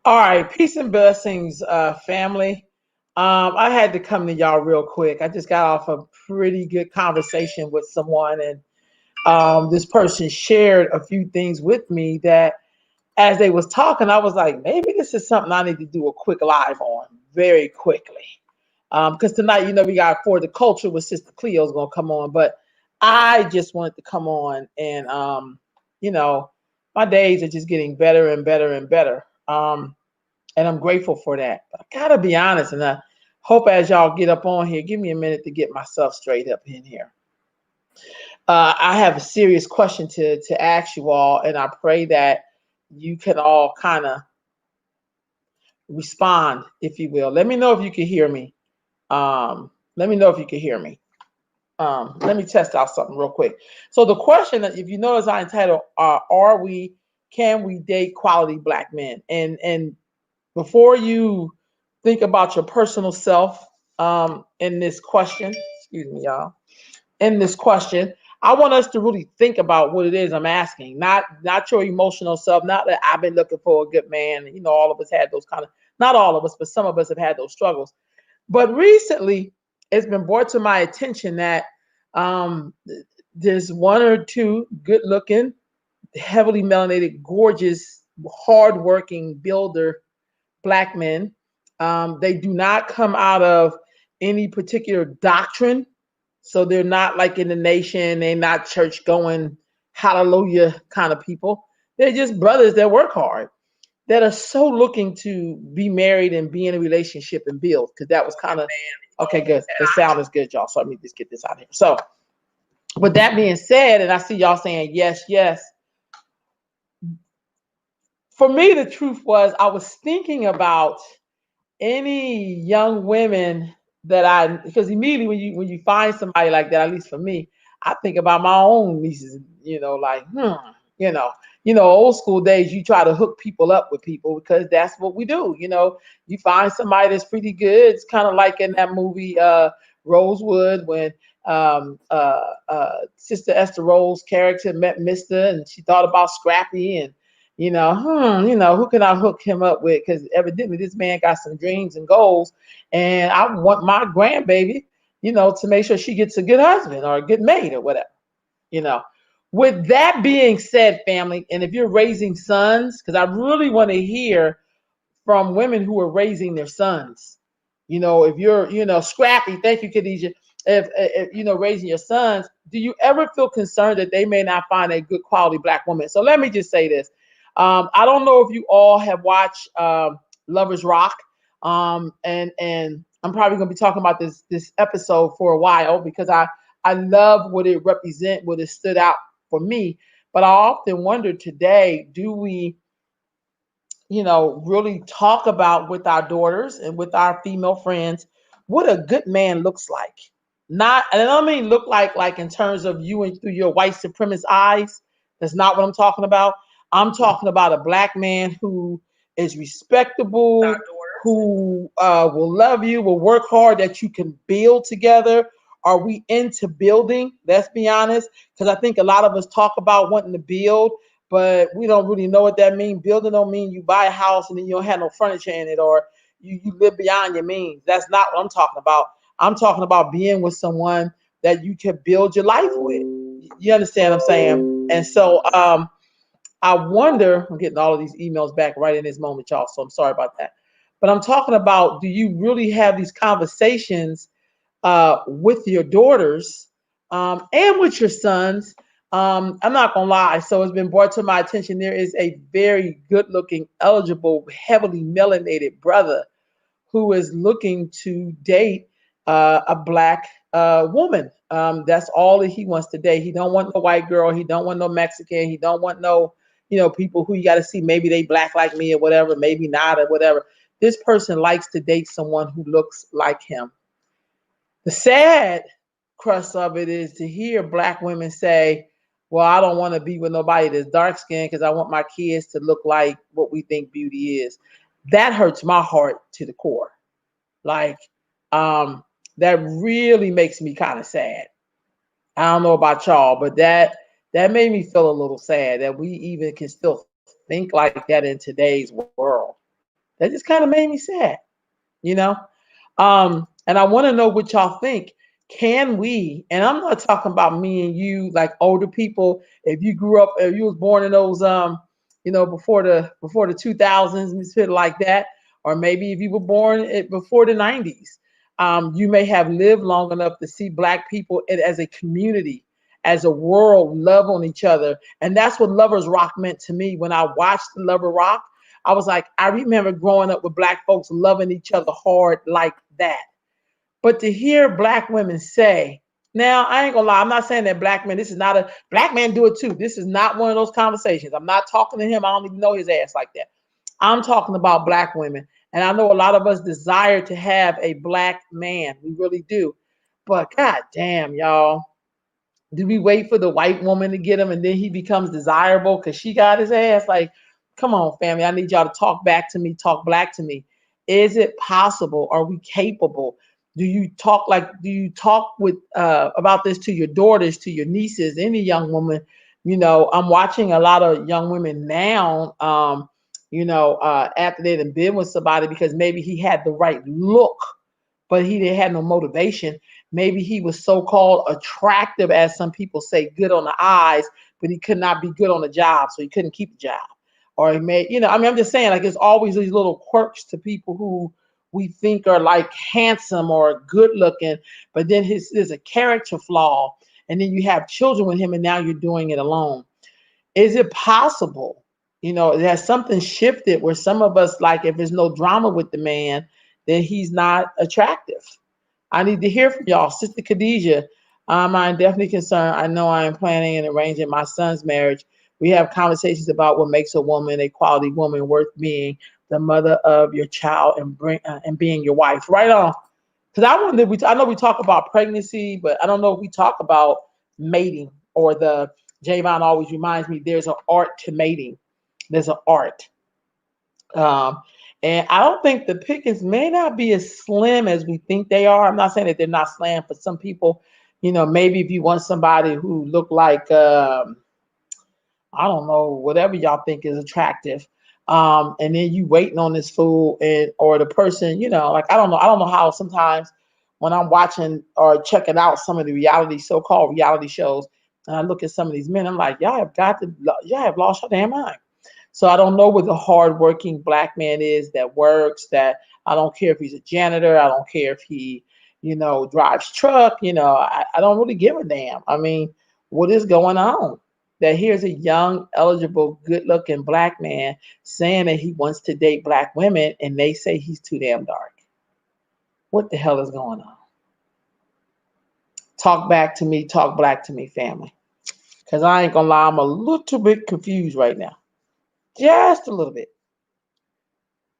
All right, peace and blessings, family. I had to come to y'all real quick. I just got off a pretty good conversation with someone, and this person shared a few things with me that, as they was talking, I was like, maybe this is something I need to do a quick live on very quickly. Because tonight, we got For the Culture with Sister Cleo's gonna come on, but I just wanted to come on and, you know, my days are just getting better and better and better. And I'm grateful for that. But I gotta be honest, and I hope as y'all get up on here, give me a minute to get myself straight up in here. I have a serious question to ask you all, and I pray that you can all kind of respond, if you will. Let me know if you can hear me. Let me know if you can hear me. Let me test out something real quick. So the question, that if you notice, I entitled, can we date quality black men? And before you think about your personal self, in this question, excuse me, y'all, in this question, I want us to really think about what it is I'm asking, not your emotional self, not that I've been looking for a good man. All of us had those kind of, not all of us, but some of us have had those struggles. But recently, it's been brought to my attention that um, there's one or two good-looking, heavily melanated, gorgeous, hardworking builder black men. They do not come out of any particular doctrine. So they're not like in the nation, they're not church going, hallelujah kind of people. They're just brothers that work hard, that are so looking to be married and be in a relationship and build. Because that was kind of, okay, good. The sound is good, y'all. So let me just get this out of here. So, with that being said, and I see y'all saying yes, yes. For me, the truth was I was thinking about any young women because immediately when you find somebody like that, at least for me, I think about my own nieces, like, you know, old school days, you try to hook people up with people because that's what we do. You find somebody that's pretty good. It's kind of like in that movie, Rosewood, when Sister Esther Roll's character met Mister, and she thought about Scrappy, and who can I hook him up with? Because evidently this man got some dreams and goals, and I want my grandbaby, to make sure she gets a good husband or a good mate or whatever, you know. With that being said, family, and if you're raising sons, because I really want to hear from women who are raising their sons. If you're, scrappy, thank you, Khadijah. If raising your sons, do you ever feel concerned that they may not find a good quality black woman? So let me just say this. I don't know if you all have watched Lovers Rock. And I'm probably gonna be talking about this episode for a while because I love what it represents, what it stood out for me. But I often wonder today, do we really talk about with our daughters and with our female friends what a good man looks like? Not, and I don't mean look like in terms of you and through your white supremacist eyes. That's not what I'm talking about. I'm talking about a black man who is respectable, who will love you, will work hard, that you can build together. Are we into building? Let's be honest, because I think a lot of us talk about wanting to build, but we don't really know what that means. Building don't mean you buy a house and then you don't have no furniture in it, or you live beyond your means. That's not what I'm talking about. I'm talking about being with someone that you can build your life with. You understand what I'm saying? And so I wonder, I'm getting all of these emails back right in this moment, y'all, so I'm sorry about that. But I'm talking about, do you really have these conversations with your daughters and with your sons? I'm not gonna lie. So it's been brought to my attention. There is a very good-looking, eligible, heavily melanated brother who is looking to date a black woman. That's all that he wants to date. He don't want no white girl. He don't want no Mexican. He don't want no, people who you got to see. Maybe they black like me or whatever. Maybe not or whatever. This person likes to date someone who looks like him. The sad crust of it is to hear black women say, well, I don't want to be with nobody that's dark skinned because I want my kids to look like what we think beauty is. That hurts my heart to the core. Like, that really makes me kind of sad. I don't know about y'all, but that made me feel a little sad that we even can still think like that in today's world. That just kind of made me sad, you know? And I want to know what y'all think. Can we, and I'm not talking about me and you, like older people, if you grew up, if you was born in those before the 2000s, let me put it like that, or maybe if you were born before the 90s, you may have lived long enough to see black people as a community, as a world, love on each other. And that's what Lovers Rock meant to me. When I watched Lover Rock, I was like, I remember growing up with black folks loving each other hard like that. But to hear black women say, now I ain't gonna lie, I'm not saying that black men, this is not a black man do it too. This is not one of those conversations. I'm not talking to him. I don't even know his ass like that. I'm talking about black women. And I know a lot of us desire to have a black man. We really do. But god damn, y'all. Do we wait for the white woman to get him and then he becomes desirable because she got his ass? Like, come on, family. I need y'all to talk back to me, talk black to me. Is it possible? Are we capable? Do you talk with about this to your daughters, to your nieces, any young woman? I'm watching a lot of young women now, after they've been with somebody because maybe he had the right look, but he didn't have no motivation. Maybe he was so-called attractive, as some people say, good on the eyes, but he could not be good on the job, so he couldn't keep the job. Or he may, I'm just saying, like, there's always these little quirks to people who we think are like handsome or good looking, but then there's a character flaw, and then you have children with him, and now you're doing it alone. Is it possible? Has something shifted where some of us, like, if there's no drama with the man, then he's not attractive? I need to hear from y'all. Sister Khadijah, I'm definitely concerned. I know I am planning and arranging my son's marriage. We have conversations about what makes a woman a quality woman worth being the mother of your child and being your wife. Right on. Because I know we talk about pregnancy, but I don't know if we talk about mating or Javon always reminds me there's an art to mating. There's an art. Um, and I don't think the pickings may not be as slim as we think they are. I'm not saying that they're not slim for some people. Maybe if you want somebody who look like, I don't know, whatever y'all think is attractive, and then you waiting on this fool or the person, like, I don't know. I don't know how sometimes when I'm watching or checking out some of the so-called reality shows, and I look at some of these men, I'm like, y'all have lost your damn mind. So I don't know what the hardworking black man is that works, that I don't care if he's a janitor. I don't care if he, drives truck. I don't really give a damn. I mean, what is going on? That here's a young, eligible, good-looking black man saying that he wants to date black women, and they say he's too damn dark. What the hell is going on? Talk back to me, talk black to me, family. Because I ain't gonna lie, I'm a little bit confused right now. Just a little bit.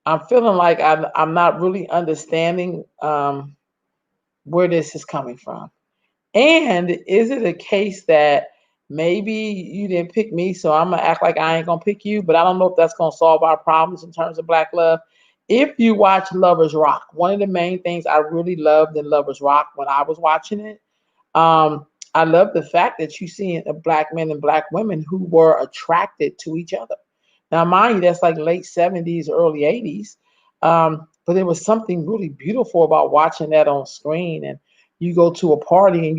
I'm feeling like I'm not really understanding where this is coming from. And is it a case that maybe you didn't pick me, so I'm going to act like I ain't going to pick you, but I don't know if that's going to solve our problems in terms of black love. If you watch Lovers Rock, one of the main things I really loved in Lovers Rock when I was watching it, I love the fact that you see black men and black women who were attracted to each other. Now, mind you, that's like late 70s, early 80s. But there was something really beautiful about watching that on screen. And you go to a party and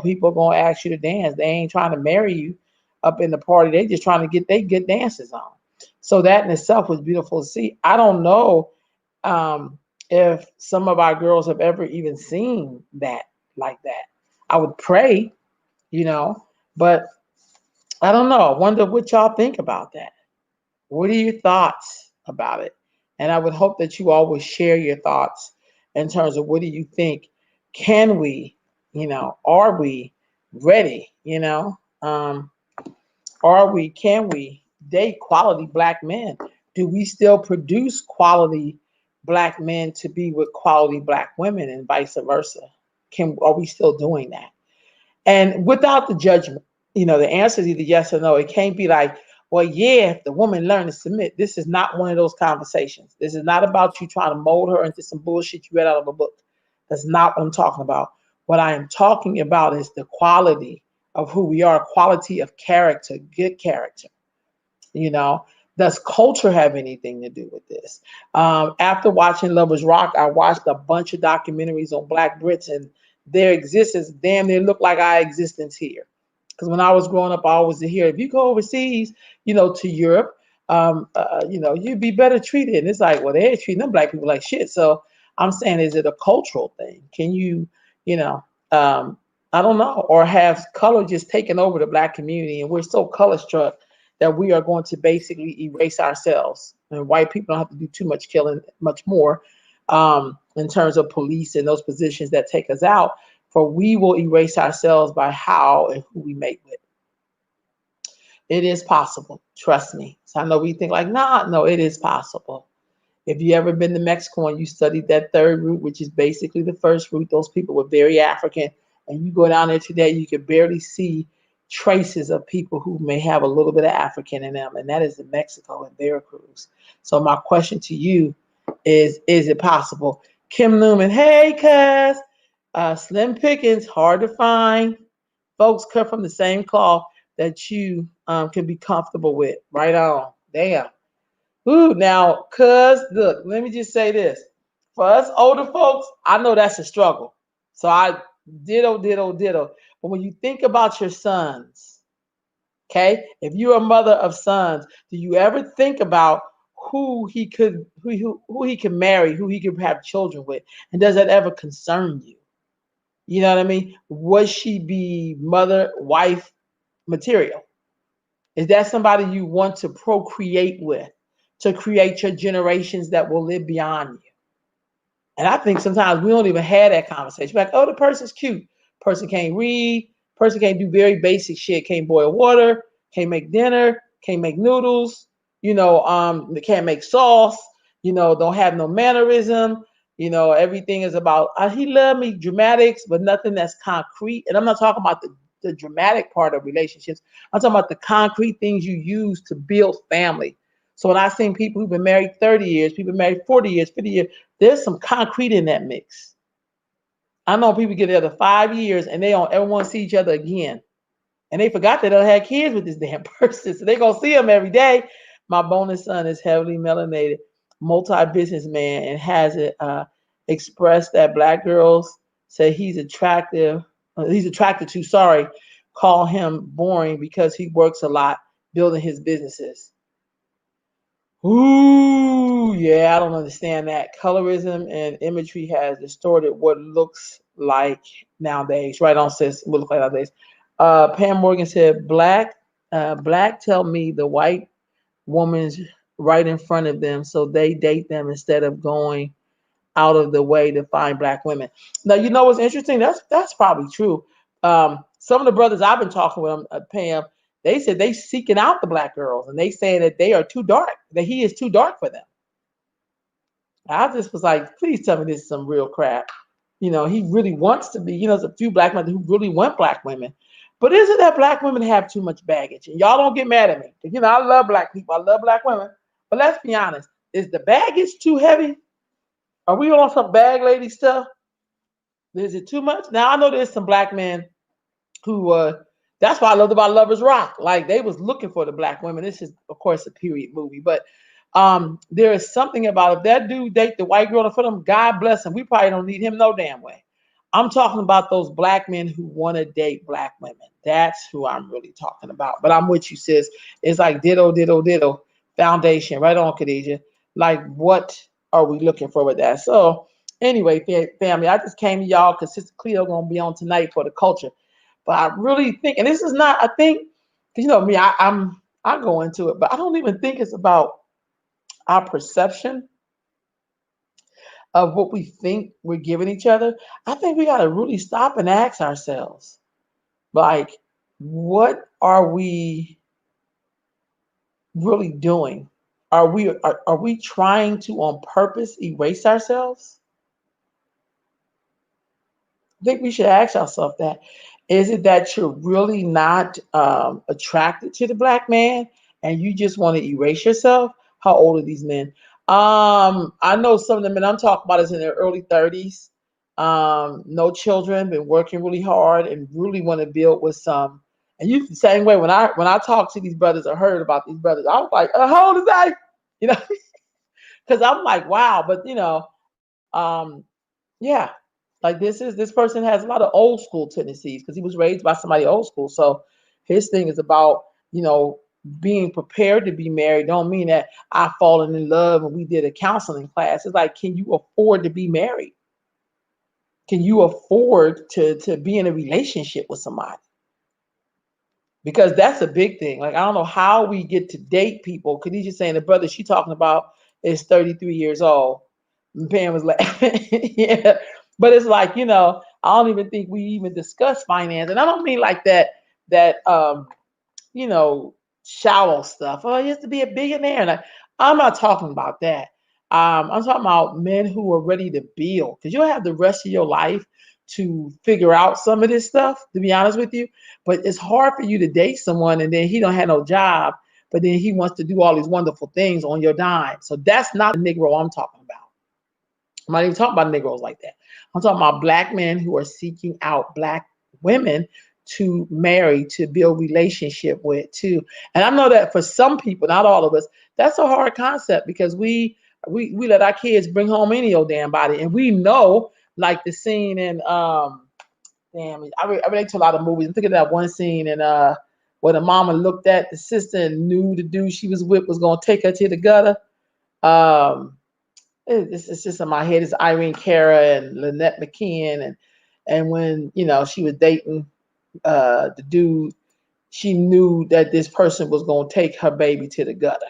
people are going to ask you to dance. They ain't trying to marry you up in the party. They just trying to get their good dances on. So that in itself was beautiful to see. I don't know if some of our girls have ever even seen that like that. I would pray, but I don't know. I wonder what y'all think about that. What are your thoughts about it? And I would hope that you all will share your thoughts in terms of what do you think? Can we, are we ready? Can we date quality black men? Do we still produce quality black men to be with quality black women and vice versa? Are we still doing that? And without the judgment, the answer is either yes or no. It can't be like, well, yeah, if the woman learned to submit. This is not one of those conversations. This is not about you trying to mold her into some bullshit you read out of a book. That's not what I'm talking about. What I am talking about is the quality of who we are, quality of character, good character. Does culture have anything to do with this? After watching Lovers Rock, I watched a bunch of documentaries on Black Brits and their existence. Damn, they look like our existence here. Because when I was growing up, I always hear if you go overseas, to Europe, you'd be better treated. And it's like, well, they're treating them black people like shit. So I'm saying, is it a cultural thing? Can you, you know, um, I don't know, or have color just taken over the black community and we're so color struck that we are going to basically erase ourselves. And white people don't have to do too much killing, much more in terms of police and those positions that take us out. For we will erase ourselves by how and who we mate with. It is possible. Trust me. So I know we think like, nah, no, it is possible. If you ever been to Mexico and you studied that third root, which is basically the first root, those people were very African. And you go down there today, you can barely see traces of people who may have a little bit of African in them. And that is in Mexico and Veracruz. So my question to you is it possible? Kim Newman, hey, cuz. Slim pickings, hard to find. Folks cut from the same cloth that you can be comfortable with. Right on. Damn. Ooh, now, cuz, look, let me just say this. For us older folks, I know that's a struggle. So I ditto, ditto, ditto. But when you think about your sons, okay, if you're a mother of sons, do you ever think about who he can marry, who he could have children with? And does that ever concern you? You know what I mean? Would she be mother, wife material? Is that somebody you want to procreate with, to create your generations that will live beyond you? And I think sometimes we don't even have that conversation. Like, oh, the person's cute. Person can't read. Person can't do very basic shit. Can't boil water. Can't make dinner. Can't make noodles. They can't make sauce. Don't have no mannerism. Everything is about he loved me, dramatics, but nothing that's concrete. And I'm not talking about the dramatic part of relationships. I'm talking about the concrete things you use to build family. So when I seen people who've been married 30 years, people married 40 years, 50 years, there's some concrete in that mix. I know people get together 5 years and they don't ever want to see each other again. And they forgot they don't have kids with this damn person. So they're going to see him every day. My bonus son is heavily melanated, multi-businessman, and has it expressed that black girls say he's attractive. He's attracted to, call him boring because he works a lot building his businesses. Ooh, yeah, I don't understand that. Colorism and imagery has distorted what looks like nowadays. Right on, sis. What looks like nowadays. Pam Morgan said, black tell me the white woman's right in front of them, so they date them instead of going out of the way to find black women. Now, you know what's interesting? That's probably true. Some of the brothers I've been talking with, Pam, they said they seeking out the black girls, and they saying that they are too dark, that he is too dark for them. I just was like, please tell me this is some real crap. He really wants to be. There's a few black men who really want black women. But is it that black women have too much baggage? And y'all don't get mad at me. Because, I love black people. I love black women. But let's be honest. Is the baggage too heavy? Are we on some bag lady stuff? Is it too much? Now, I know there's some black men who, that's why I loved about Lovers Rock. Like, they was looking for the black women. This is, of course, a period movie. But there is something about if that dude date the white girl in front of him, God bless him. We probably don't need him no damn way. I'm talking about those black men who want to date black women. That's who I'm really talking about. But I'm with you, sis. It's like ditto, ditto, ditto. Foundation. Right on, Khadijah. Like, what are we looking for with that? So, anyway, family, I just came to y'all because Sister Cleo going to be on tonight for the culture. But I really think, and this is not, I think, because me, I go into it, but I don't even think it's about our perception of what we think we're giving each other. I think we got to really stop and ask ourselves, like, what are we really doing? Are we trying to on purpose erase ourselves? I think we should ask ourselves that. Is it that you're really not attracted to the black man and you just want to erase yourself? How old are these men? I know some of the men I'm talking about is in their early 30s. No children, been working really hard and really want to build with some. And you the same way when I talk to these brothers or heard about these brothers, I was like, how old is that? You know, because I'm like, wow. But yeah, like this person has a lot of old school tendencies because he was raised by somebody old school. So his thing is about, being prepared to be married. Don't mean that I fallen in love and we did a counseling class. It's like, can you afford to be married? Can you afford to be in a relationship with somebody? Because that's a big thing. Like, I don't know how we get to date people. Khadijah saying the brother she talking about is 33 years old. And Pam was laughing. Yeah. But it's like, I don't even think we even discuss finance. And I don't mean like that you know, shallow stuff. Oh, he used to be a billionaire. Like, I'm not talking about that. I'm talking about men who are ready to build, because you'll have the rest of your life to figure out some of this stuff, to be honest with you. But it's hard for you to date someone and then he don't have no job, but then he wants to do all these wonderful things on your dime. So that's not the Negro I'm talking about. I'm not even talking about Negroes like that. I'm talking about black men who are seeking out black women to marry, to build relationship with, too. And I know that for some people, not all of us, that's a hard concept because we let our kids bring home any old damn body, and we know, like the scene in I relate to a lot of movies. I'm thinking of that one scene in where the mama looked at the sister and knew the dude she was with was gonna take her to the gutter. Um, it's just in my head. It's Irene Cara and Lynette McKeon, and when she was dating the dude, she knew that this person was gonna take her baby to the gutter.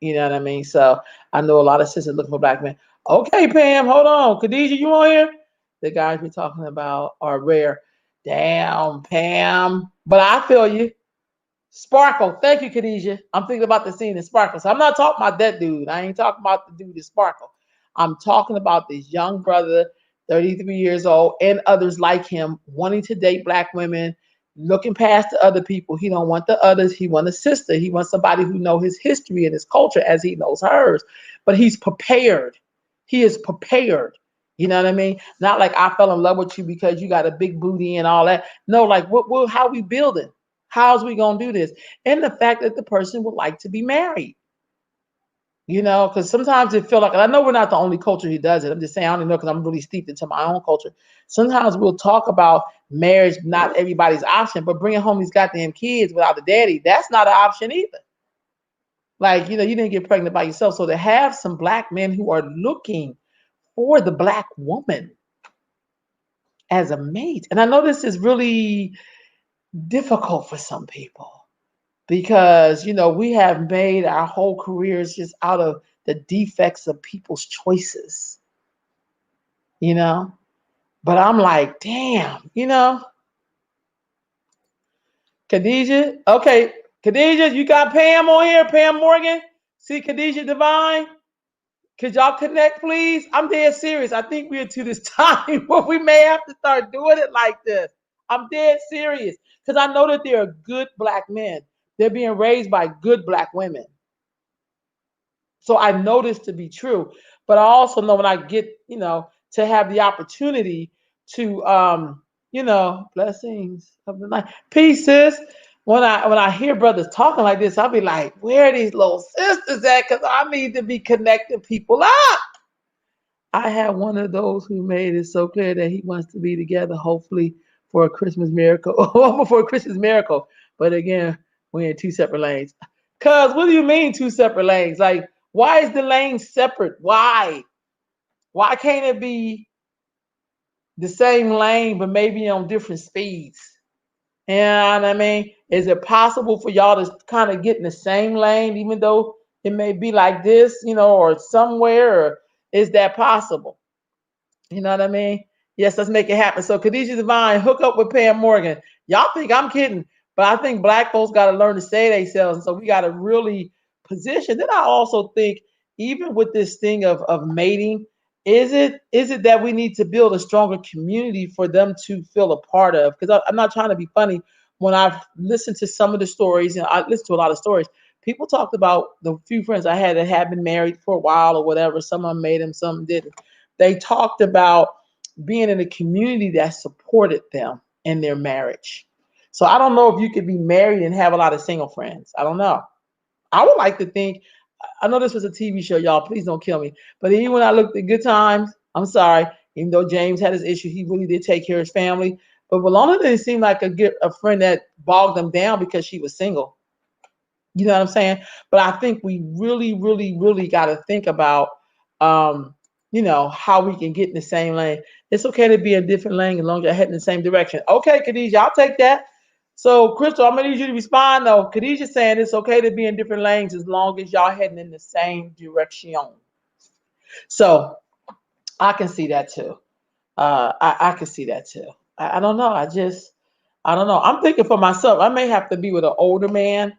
You know what I mean? So I know a lot of sisters looking for black men. Okay, Pam, hold on. Khadijah, you on here? The guys we're talking about are rare. Damn, Pam. But I feel you. Sparkle. Thank you, Khadijah. I'm thinking about the scene in Sparkle. So I'm not talking about that dude. I ain't talking about the dude in Sparkle. I'm talking about this young brother, 33 years old, and others like him, wanting to date black women, looking past the other people. He don't want the others. He wants a sister. He wants somebody who knows his history and his culture as he knows hers. But he's prepared. He is prepared. You know what I mean? Not like I fell in love with you because you got a big booty and all that. No, like how we building? How's we gonna do this? And the fact that the person would like to be married. Because sometimes it feel like, and I know we're not the only culture who does it. I'm just saying, I don't even know because I'm really steeped into my own culture. Sometimes we'll talk about marriage, not everybody's option, but bringing home these goddamn kids without the daddy, that's not an option either. Like, you didn't get pregnant by yourself. So to have some black men who are looking for the black woman as a mate, and I know this is really difficult for some people because we have made our whole careers just out of the defects of people's choices, but I'm like, damn, Khadijah. Okay, Khadijah, you got Pam on here, Pam Morgan. See Khadijah Divine. Could y'all connect, please? I'm dead serious. I think we're to this time where we may have to start doing it like this. I'm dead serious because I know that there are good black men. They're being raised by good black women. So I know this to be true, but I also know when I get, to have the opportunity to, blessings of the night, peace, sis. When I hear brothers talking like this, I'll be like, where are these little sisters at? Because I need to be connecting people up. I had one of those who made it so clear that he wants to be together, hopefully for a Christmas miracle, before a Christmas miracle. But again, we're in two separate lanes. Cuz, what do you mean two separate lanes? Like, why is the lane separate? Why? Why can't it be the same lane, but maybe on different speeds? You know what I mean? Is it possible for y'all to kind of get in the same lane, even though it may be like this, or somewhere? Or is that possible? You know what I mean? Yes, let's make it happen. So Khadijah Divine, hook up with Pam Morgan. Y'all think I'm kidding, but I think black folks got to learn to say themselves. And so we got to really position. Then I also think, even with this thing of mating, is it that we need to build a stronger community for them to feel a part of? Because I'm not trying to be funny. When I've listened to some of the stories, and I listen to a lot of stories, people talked about the few friends I had that had been married for a while or whatever. Some of them made them, some didn't. They talked about being in a community that supported them in their marriage. So I don't know if you could be married and have a lot of single friends. I don't know. I would like to think, I know this was a TV show, y'all. Please don't kill me. But even when I looked at Good Times, I'm sorry, even though James had his issue, he really did take care of his family. But Valona didn't seem like a friend that bogged them down because she was single. You know what I'm saying? But I think we really, really, really got to think about, um, how we can get in the same lane. It's okay to be in a different lane as long as you're heading in the same direction. Okay, Khadijah, I'll take that. So, Crystal, I'm gonna need you to respond though. Khadijah saying it's okay to be in different lanes as long as y'all heading in the same direction. So, I can see that too. I can see that too. I don't know. I don't know. I'm thinking for myself. I may have to be with an older man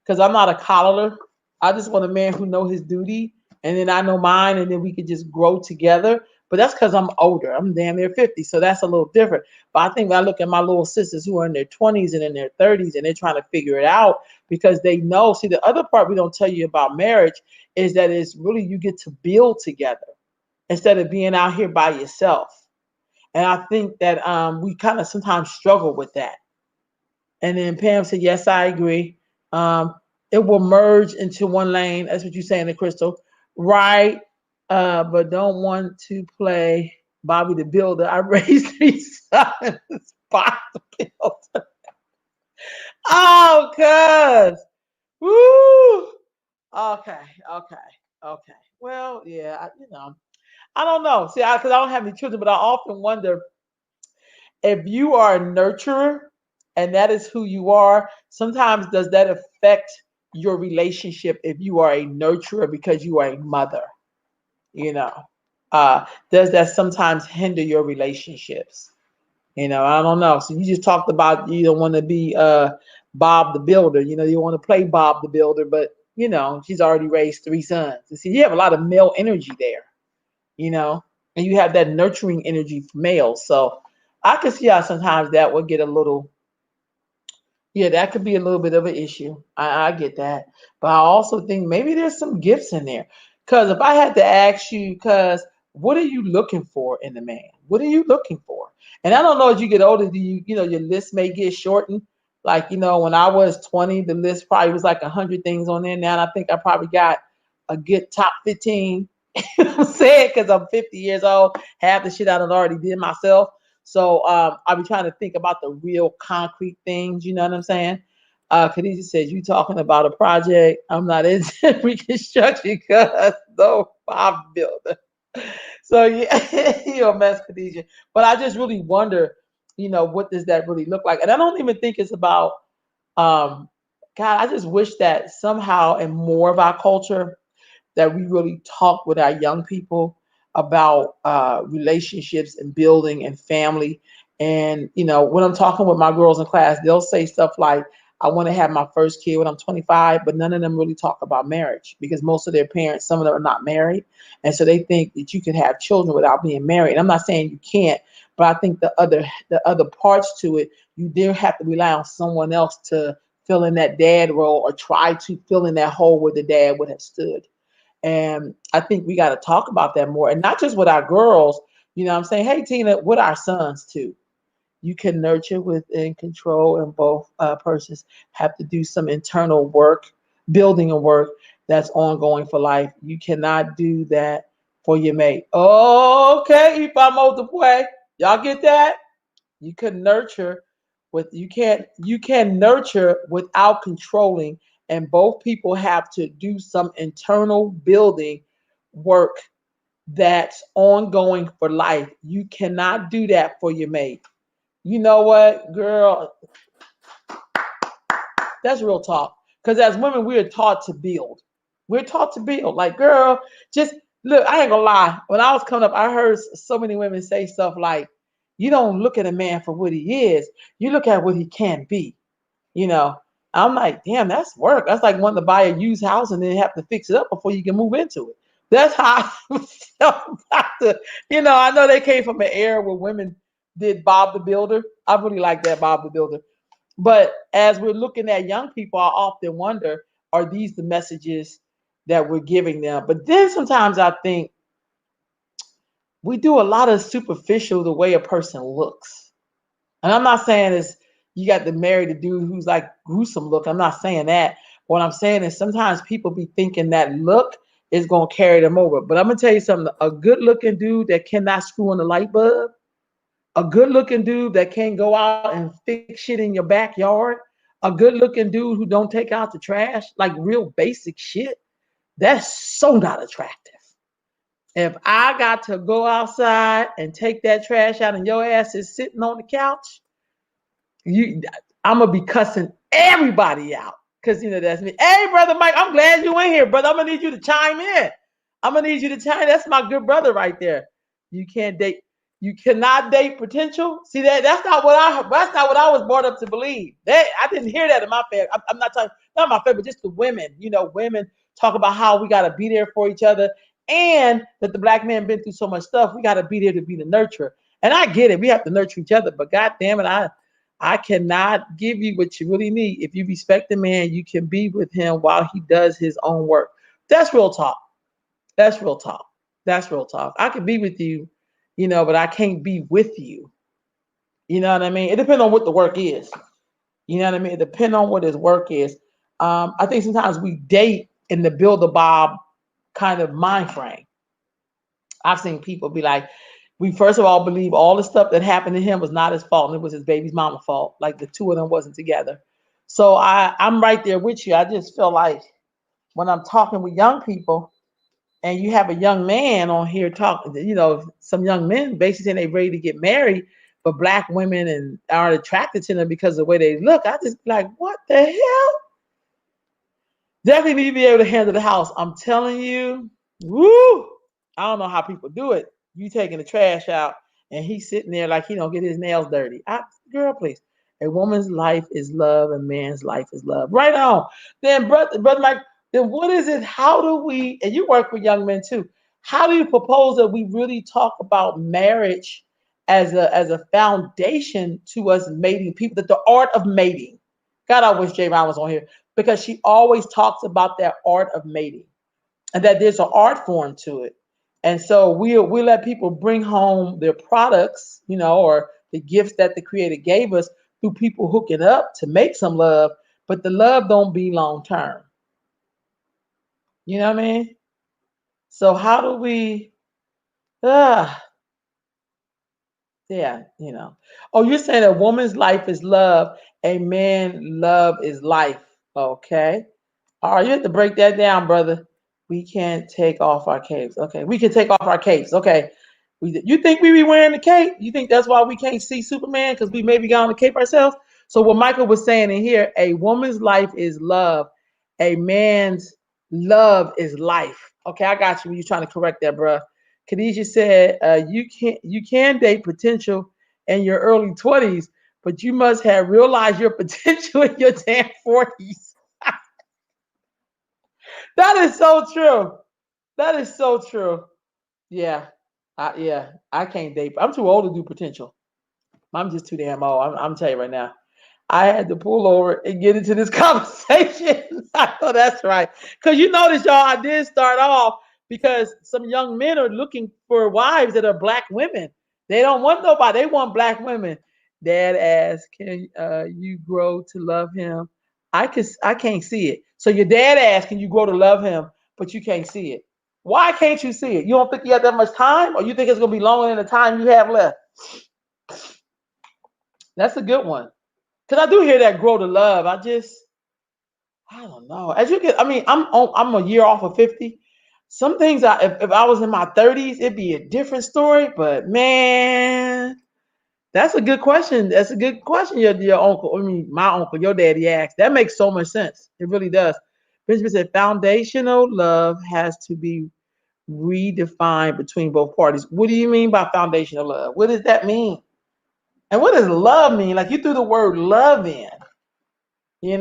because I'm not a coddler. I just want a man who know his duty, and then I know mine, and then we could just grow together. But that's because I'm older. I'm damn near 50, so that's a little different. But I think when I look at my little sisters who are in their 20s and in their 30s, and they're trying to figure it out because they know. See, the other part we don't tell you about marriage is that it's really you get to build together instead of being out here by yourself. And I think that we kind of sometimes struggle with that. And then Pam said, yes, I agree. Um, it will merge into one lane. That's what you're saying, Crystal. Right. But don't want to play Bobby the Builder. I raised three sons. Bobby the Builder. Oh, cuz. Woo. Okay. Okay. Okay. Well, yeah, I don't know. See, because I don't have any children, but I often wonder if you are a nurturer and that is who you are, sometimes does that affect your relationship if you are a nurturer because you are a mother? You know, does that sometimes hinder your relationships? I don't know. So you just talked about you don't want to be Bob the Builder. You want to play Bob the Builder, but she's already raised three sons. And see, you have a lot of male energy there. And you have that nurturing energy for males. So I can see how sometimes that would get a little, yeah, that could be a little bit of an issue. I get that. But I also think maybe there's some gifts in there. Because if I had to ask you, because what are you looking for in a man? What are you looking for? And I don't know as you get older, your list may get shortened. Like, when I was 20, the list probably was like 100 things on there. Now, and I think I probably got a good top 15. I'm saying because I'm 50 years old, half the shit I done already did myself. So I'll be trying to think about the real concrete things. You know what I'm saying? Khadijah says, you talking about a project. I'm not into reconstruction because no I'm builder. So yeah, you're a mess, Khadijah. But I just really wonder, what does that really look like? And I don't even think it's about God, I just wish that somehow in more of our culture that we really talk with our young people about relationships and building and family. And, when I'm talking with my girls in class, they'll say stuff like, I want to have my first kid when I'm 25, but none of them really talk about marriage because most of their parents, some of them are not married. And so they think that you can have children without being married. And I'm not saying you can't, but I think the other parts to it, you do have to rely on someone else to fill in that dad role or try to fill in that hole where the dad would have stood. And I think we got to talk about that more and not just with our girls, I'm saying, hey, Tina, with our sons too. You can nurture within control, and both persons have to do some internal work, building and work that's ongoing for life. You cannot do that for your mate. Okay, if I multiply, y'all get that? You can nurture you can nurture without controlling, and both people have to do some internal building work that's ongoing for life. You cannot do that for your mate. You know what, girl? That's real talk. Because as women, we are taught to build. We're taught to build. Like, girl, just look, I ain't gonna lie. When I was coming up, I heard so many women say stuff like, you don't look at a man for what he is, you look at what he can be. You know, I'm like, damn, that's work. That's like wanting to buy a used house and then have to fix it up before you can move into it. That's how I felt about I know they came from an era where women did Bob the Builder. I really like that Bob the Builder. But as we're looking at young people, I often wonder, are these the messages that we're giving them? But then sometimes I think we do a lot of superficial the way a person looks. And I'm not saying you got to marry the dude who's like gruesome look. I'm not saying that. What I'm saying is sometimes people be thinking that look is gonna carry them over. But I'm gonna tell you something: a good looking dude that cannot screw on the light bulb, a good looking dude that can't go out and fix shit in your backyard, a good looking dude who don't take out the trash, like real basic shit, that's so not attractive. If I got to go outside and take that trash out and your ass is sitting on the couch, you I'm gonna be cussing everybody out. Cause that's me. Hey, brother Mike, I'm glad you in here, brother. I'm gonna need you to chime in. I'm gonna need you to chime. That's my good brother right there. You can't date. You cannot date potential. See that? That's not what I was brought up to believe. That I didn't hear that in my family. I'm not talking not my family, but just the women. Women talk about how we gotta be there for each other, and that the black man been through so much stuff. We gotta be there to be the nurturer. And I get it. We have to nurture each other. But God damn it, I cannot give you what you really need. If you respect the man, you can be with him while he does his own work. That's real talk. That's real talk. That's real talk. I can be with you, but I can't be with you. You know what I mean? It depends on what the work is. You know what I mean? It depends on what his work is. I think sometimes we date in the build a bob kind of mind frame. I've seen people be like, we first of all believe all the stuff that happened to him was not his fault, and it was his baby's mama's fault. Like the two of them wasn't together. So I'm right there with you. I just feel like when I'm talking with young people, and you have a young man on here talking, some young men basically saying they're ready to get married, but black women and aren't attracted to them because of the way they look. I just be like, what the hell? Definitely need to be able to handle the house. I'm telling you, woo! I don't know how people do it. You taking the trash out, and he's sitting there like he don't get his nails dirty. Girl, please. A woman's life is love, and man's life is love. Right on. Then, brother Mike. Then what is it? How do we? And you work with young men too. How do you propose that we really talk about marriage as a foundation to us mating people? That the art of mating. God, I wish Jay Ryan was on here because she always talks about that art of mating and that there's an art form to it. And so we let people bring home their products, or the gifts that the creator gave us through people hooking up to make some love, but the love don't be long term. You know what I mean? So how do we yeah, Oh, you're saying a woman's life is love, a man love is life. Okay. All right, you have to break that down, brother. We can't take off our capes. Okay, we can take off our capes. Okay, you think we be wearing the cape? You think that's why we can't see Superman because we maybe got on the cape ourselves? So what Michael was saying in here, a woman's life is love, a man's love is life. Okay, I got you. You're trying to correct that, bro. Khadijah said you can date potential in your early 20s, but you must have realized your potential in your damn 40s. That is so true. That is so true. Yeah. I can't date. I'm too old to do potential. I'm just too damn old. I'm telling you right now. I had to pull over and get into this conversation. I know that's right. Because you notice, y'all, I did start off because some young men are looking for wives that are black women. They don't want nobody. They want black women. Dad asked, "Can you grow to love him?" I can't see it. So your dad asked, "Can you grow to love him?" But you can't see it. Why can't you see it? You don't think you have that much time, or you think it's gonna be longer than the time you have left? That's a good one. Because I do hear that grow to love. I don't know. As you get, I mean, I'm a year off of 50. Some things if I was in my 30s, it'd be a different story. But man, that's a good question. That's a good question. Your uncle, my uncle, your daddy asked. That makes so much sense. It really does. Benjamin said, foundational love has to be redefined between both parties. What do you mean by foundational love? What does that mean? And what does love mean? Like you threw the word love in. You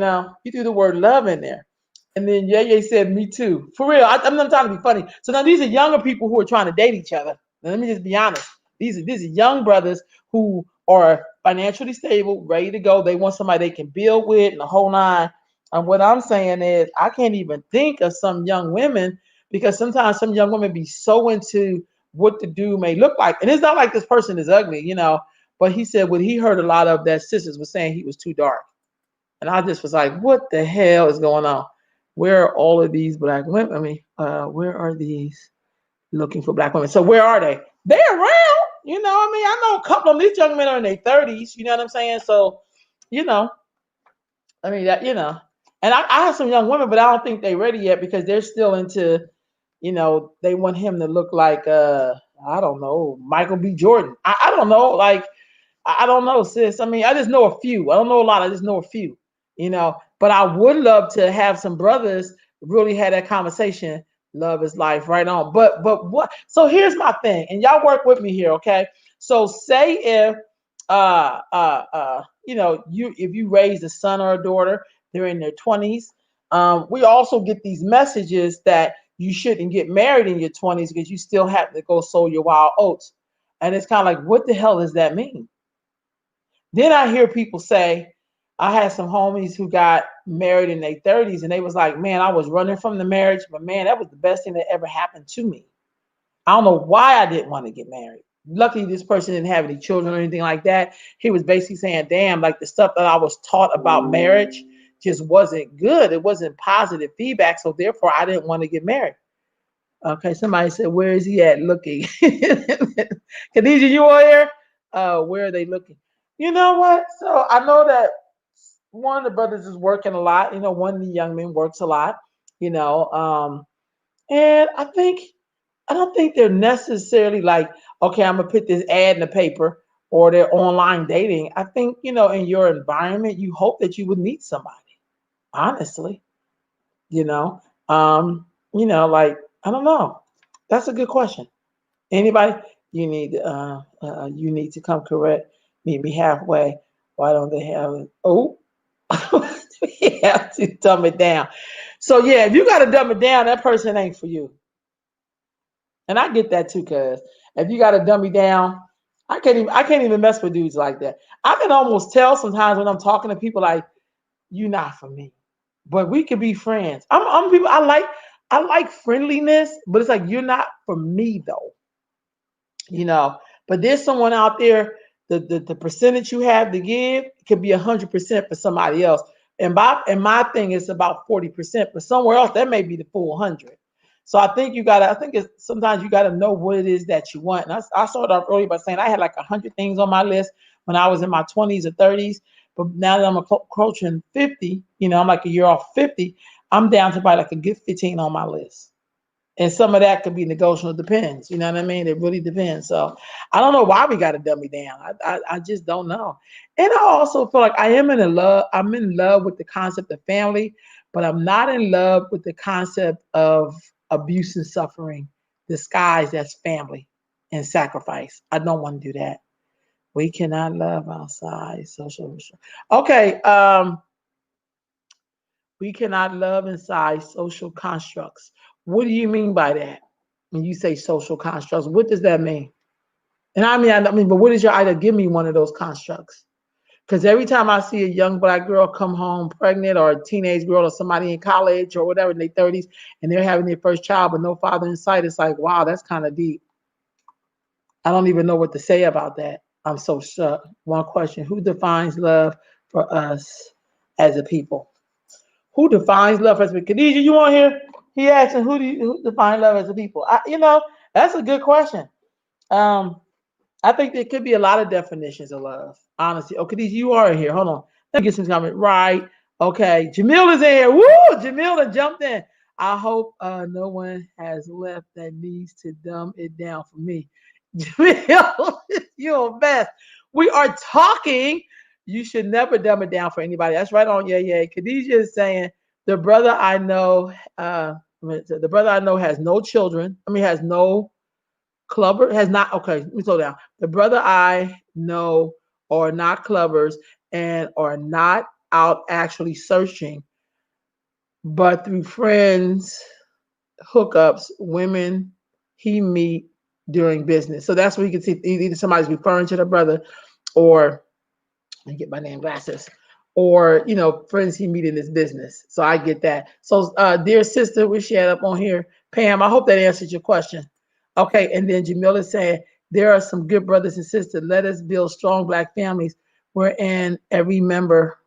threw the word love in there. And then Ye said, me too. For real, I'm not trying to be funny. So now these are younger people who are trying to date each other. Now, let me just be honest. These are young brothers who are financially stable, ready to go. They want somebody they can build with and the whole nine. And what I'm saying is I can't even think of some young women because sometimes some young women be so into what the dude may look like. And it's not like this person is ugly, But he said what he heard a lot of that sisters were saying he was too dark. And I just was like, what the hell is going on? Where are all of these black women? I mean, where are these looking for black women? So where are they? They're around. You know, I mean, I know a couple of these young men are in their 30s. You know what I'm saying? So, you know, I mean that, you know. And I have some young women, but I don't think they're ready yet because they're still into, you know, they want him to look like I don't know, Michael B. Jordan. I don't know, like I don't know, sis. I mean, I just know a few. I don't know a lot. I just know a few, you know. But I would love to have some brothers really had that conversation. Love is life, right on. But what? So here's my thing, and y'all work with me here, okay? So say if you know, if you raise a son or a daughter, they're in their 20s. We also get these messages that you shouldn't get married in your 20s because you still have to go sow your wild oats. And it's kind of like, what the hell does that mean? Then I hear people say, I had some homies who got married in their 30s and they was like, man, I was running from the marriage, but man, that was the best thing that ever happened to me. I don't know why I didn't want to get married. Luckily, this person didn't have any children or anything like that. He was basically saying, damn, like the stuff that I was taught about marriage just wasn't good. It wasn't positive feedback. So therefore, I didn't want to get married. Okay, somebody said, where is he at looking? Khadijah, you are here? Where are they looking? You know what? So I know that one of the brothers is working a lot. You know, one of the young men works a lot, you know. And I don't think they're necessarily like, okay, I'm gonna put this ad in the paper or they're online dating. I think, you know, in your environment, you hope that you would meet somebody, honestly, you know. You know, like, I don't know. That's a good question. Anybody? You need to come correct, meet me halfway. Why don't they have it? Oh, we have to dumb it down. So yeah, if you gotta dumb it down, that person ain't for you. And I get that too, cuz if you gotta dumb me down, I can't even mess with dudes like that. I can almost tell sometimes when I'm talking to people like, you're not for me. But we could be friends. I'm people I like friendliness, but it's like you're not for me though, you know. But there's someone out there, the percentage you have to give could be 100% for somebody else. And my thing is about 40%, but somewhere else that may be the full 100. So I think it's sometimes you gotta know what it is that you want. And I started off earlier by saying I had like 100 things on my list when I was in my 20s or 30s. But now that I'm approaching 50, you know, I'm like a year off 50, I'm down to about like a good 15 on my list. And some of that could be negotiable. Depends. You know what I mean? It really depends. So I don't know why we got to dumb me down. I just don't know. And I also feel like I'm in love with the concept of family, but I'm not in love with the concept of abuse and suffering disguised as family and sacrifice. I don't want to do that. We cannot love outside social. Okay. We cannot love inside social constructs. What do you mean by that? When you say social constructs, what does that mean? And I mean, but what is your idea? Give me one of those constructs. Because every time I see a young black girl come home pregnant or a teenage girl or somebody in college or whatever in their 30s and they're having their first child but no father in sight, it's like, wow, that's kind of deep. I don't even know what to say about that. I'm so shook. One question: who defines love for us as a people? Who defines love as a people? Khadijah, you want here? He asking who defines love as a people? You know, that's a good question. Um, I think there could be a lot of definitions of love. Honestly, okay, these you are in here. Hold on, let me get some comment. Right, okay. Jamil is in here. Woo! Jamil has jumped in. I hope no one has left that needs to dumb it down for me. Jamil, you're the best. We are talking. You should never dumb it down for anybody. That's right on. Yeah, yeah. Khadijah is saying the brother I know, the brother I know has no children. I mean, has no clubber, has not. Okay, let me slow down. The brother I know are not clubbers and are not out actually searching, but through friends, hookups, women he meet during business. So that's where you can see either somebody's referring to the brother or let me get my name glasses or you know friends he meet in his business. So I get that. So dear sister, we shared up on here. Pam, I hope that answers your question. Okay, and then Jamila is saying There are some good brothers and sisters. Let us build strong Black families wherein every member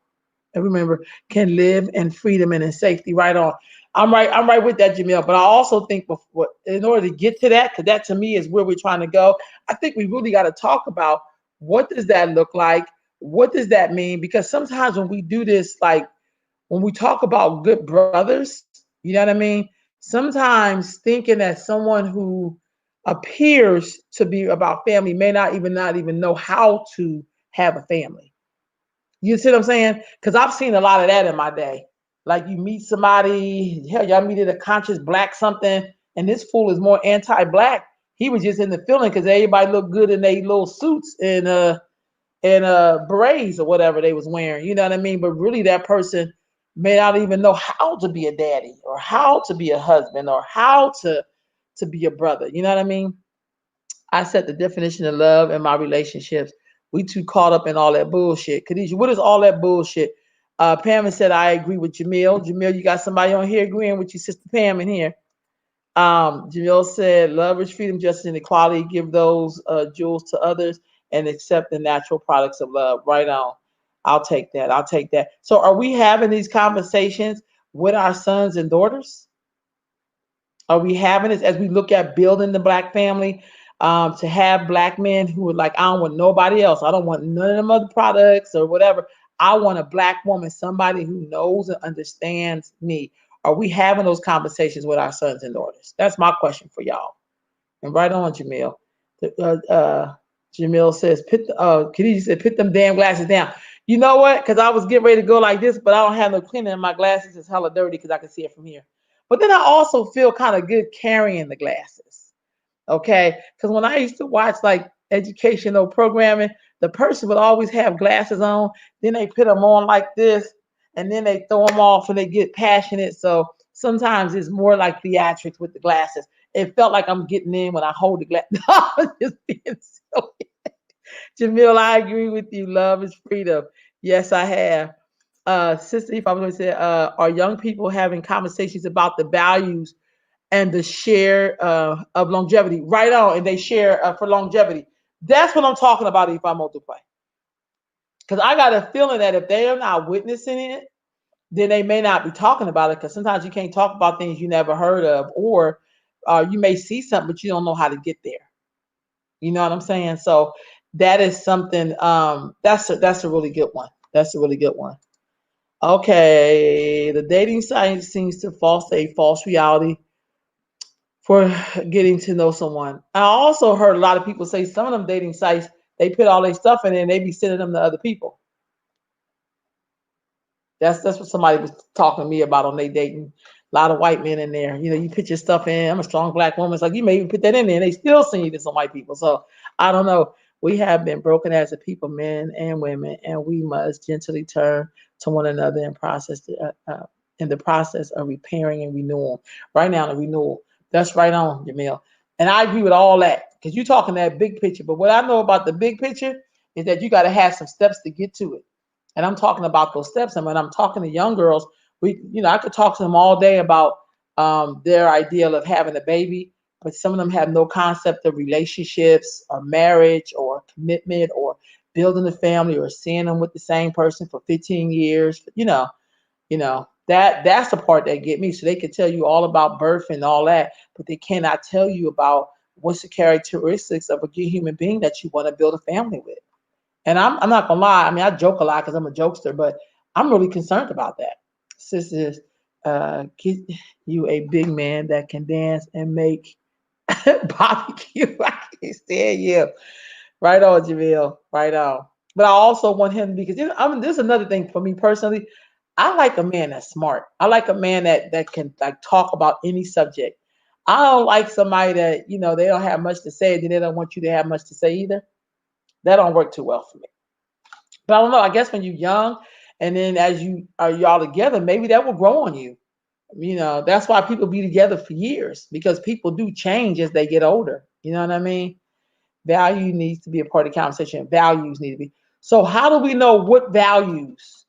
can live in freedom and in safety. Right on. I'm right. I'm right with that, Jamil. But I also think before, in order to get to that, because that to me is where we're trying to go, I think we really got to talk about what does that look like? What does that mean? Because sometimes when we do this, like when we talk about good brothers, you know what I mean? Sometimes thinking that someone who appears to be about family may not even know how to have a family. You see what I'm saying? Because I've seen a lot of that in my day. Like you meet somebody, hell, y'all meet a conscious Black something, and this fool is more anti-Black. He was just in the feeling because everybody looked good in their little suits and berets or whatever they was wearing. You know what I mean? But really, that person may not even know how to be a daddy or how to be a husband or how to be a brother. You know what I mean? I set the definition of love in my relationships. We too caught up in all that bullshit. Khadijah, what is all that bullshit? Pam said, I agree with Jamil. Jamil, you got somebody on here agreeing with you, Sister Pam in here. Jamil said, love is freedom, justice, and equality. Give those jewels to others and accept the natural products of love. Right on. I'll take that. I'll take that. So are we having these conversations with our sons and daughters? Are we having this as we look at building the Black family? To have Black men who are like, I don't want nobody else. I don't want none of them other products or whatever. I want a Black woman, somebody who knows and understands me. Are we having those conversations with our sons and daughters? That's my question for y'all. And right on, Jamil. Jamil says, Khadijah said, put them damn glasses down. You know what? Because I was getting ready to go like this, but I don't have no cleaner and my glasses is hella dirty because I can see it from here. But then I also feel kind of good carrying the glasses. Okay. Because when I used to watch like educational programming, the person would always have glasses on. Then they put them on like this and then they throw them off and they get passionate. So sometimes it's more like theatrics with the glasses. It felt like I'm getting in when I hold the glass. No, I was just being silly. Jamil, I agree with you. Love is freedom. Yes, I have. Sister, if I was going to say, are young people having conversations about the values and the share of longevity? Right on, and they share for longevity. That's what I'm talking about if I multiply. Because I got a feeling that if they are not witnessing it, then they may not be talking about it. Because sometimes you can't talk about things you never heard of, or you may see something, but you don't know how to get there. You know what I'm saying? So that is something. That's a really good one. That's a really good one. Okay, the dating site seems to false a false reality for getting to know someone. I also heard a lot of people say some of them dating sites, they put all their stuff in there and they be sending them to other people. That's what somebody was talking to me about on they dating. A lot of white men in there. You know, you put your stuff in. I'm a strong Black woman. It's like you may even put that in there and they still send you to some white people. So I don't know. We have been broken as a people, men and women, and we must gently turn to one another in the process of repairing and renewal. Right now, the renewal. That's right on, Jamil. And I agree with all that because you're talking that big picture. But what I know about the big picture is that you got to have some steps to get to it. And I'm talking about those steps. And when I'm talking to young girls, I could talk to them all day about their ideal of having a baby, but some of them have no concept of relationships or marriage or commitment or building a family or seeing them with the same person for 15 years. That's the part that get me. So they can tell you all about birth and all that, but they cannot tell you about what's the characteristics of a good human being that you want to build a family with. And I'm not gonna lie. I mean, I joke a lot because I'm a jokester, but I'm really concerned about that. Sisters, get you a big man that can dance and make barbecue. I can't stand you. Right on, Jamil. Right on. But I also want him because this is another thing for me personally. I like a man that's smart. I like a man that can like talk about any subject. I don't like somebody that they don't have much to say, and they don't want you to have much to say either. That don't work too well for me. But I don't know. I guess when you're young, and then as y'all together, maybe that will grow on you. That's why people be together for years because people do change as they get older. You know what I mean? Value needs to be a part of the conversation. Values need to be. So how do we know what values?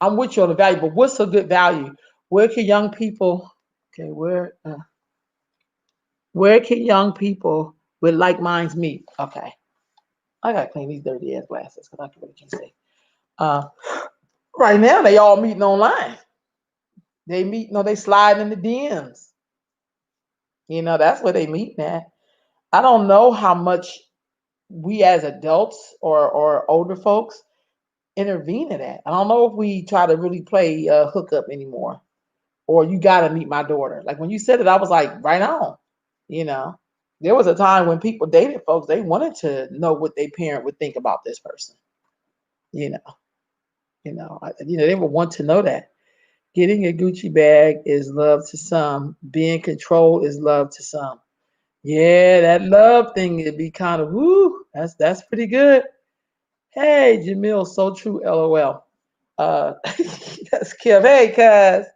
I'm with you on the value, but what's a good value? Where can young people? Okay, where can young people with like minds meet. Okay. I gotta clean these dirty ass glasses because I really can't see. Uh, right now they all meeting online. They meet, they slide in the DMs. That's where they meet at. I don't know how much we as adults or older folks intervene in that. I don't know if we try to really play hookup anymore, or you got to meet my daughter. Like when you said it, I was like, right on. You know, there was a time when people dated folks, they wanted to know what their parent would think about this person. You know, they would want to know that. Getting a Gucci bag is love to some. Being controlled is love to some. Yeah, that love thing would be kind of woo. That's pretty good. Hey, Jamil, so true. LOL. That's Kim. Hey, cuz.